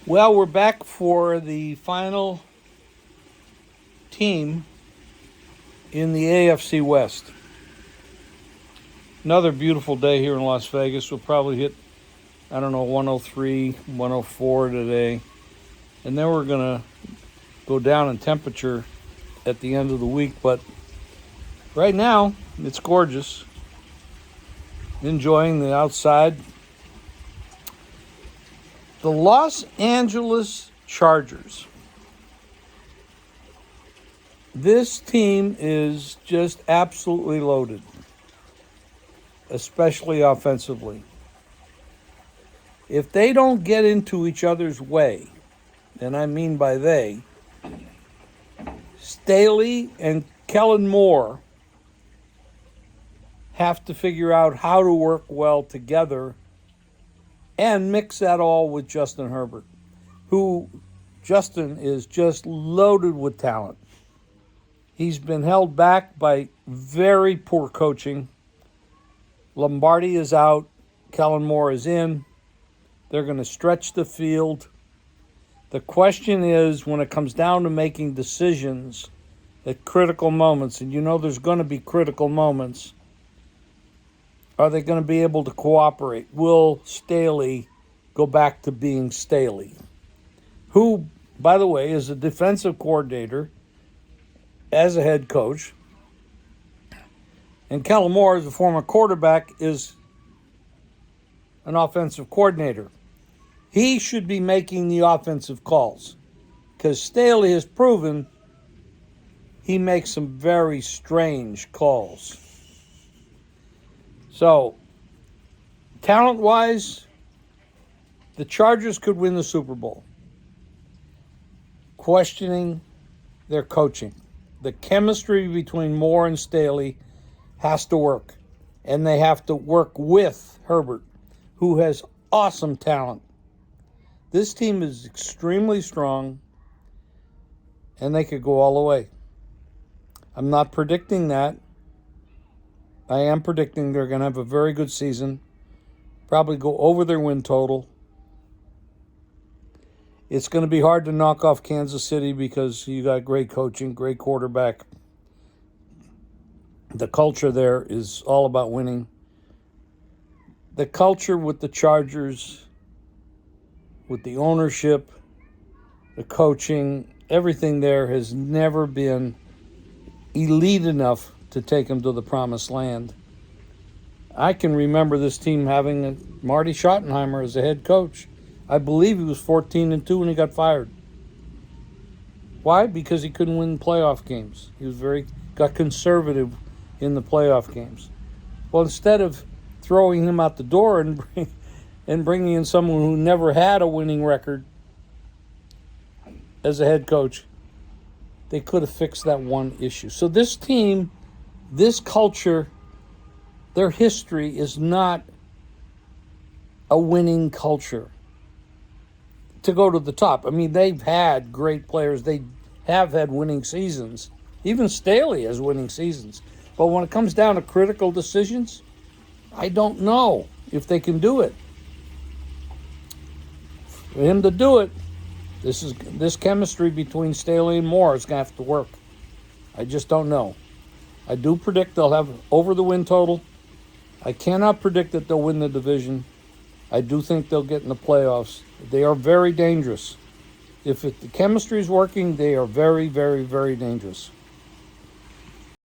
Well, we're back for the final team in the AFC West. Another beautiful day here in Las Vegas. We'll probably hit, 103, 104 today. And then we're going to go down in temperature at the end of the week. But right now, it's gorgeous. Enjoying the outside. The Los Angeles Chargers. This team is just absolutely loaded, especially offensively. If they don't get into each other's way, and I mean by they, Staley and Kellen Moore have to figure out how to work well together and mix that all with Justin Herbert, who Justin is just loaded with talent. He's been held back by very poor coaching. Lombardi is out. Kellen Moore is in. They're going to stretch the field. The question is, when it comes down to making decisions at critical moments, and you know there's going to be critical moments, are they going to be able to cooperate? Will Staley go back to being Staley, who, by the way, is a defensive coordinator as a head coach, and Kellen Moore, as a former quarterback, is an offensive coordinator. He should be making the offensive calls because Staley has proven he makes some very strange calls. So, talent-wise, the Chargers could win the Super Bowl. Questioning their coaching. The chemistry between Moore and Staley has to work. And they have to work with Herbert, who has awesome talent. This team is extremely strong, and they could go all the way. I'm not predicting that. I am predicting they're going to have a very good season, probably go over their win total. It's going to be hard to knock off Kansas City because you got great coaching, great quarterback. The culture there is all about winning. The culture with the Chargers, with the ownership, the coaching, everything there has never been elite enough to take them to the promised land. I can remember this team having Marty Schottenheimer as a head coach. I believe he was 14-2 when he got fired. Why? Because he couldn't win playoff games. He was got conservative in the playoff games. Well, instead of throwing him out the door and bringing in someone who never had a winning record as a head coach, they could have fixed that one issue. So this team, this culture, their history is not a winning culture to go to the top. I mean, they've had great players. They have had winning seasons. Even Staley has winning seasons. But when it comes down to critical decisions, I don't know if they can do it. For him to do it, this chemistry between Staley and Moore is going to have to work. I just don't know. I do predict they'll have over the win total. I cannot predict that they'll win the division. I do think they'll get in the playoffs. They are very dangerous. If the chemistry is working, they are very, very, very dangerous.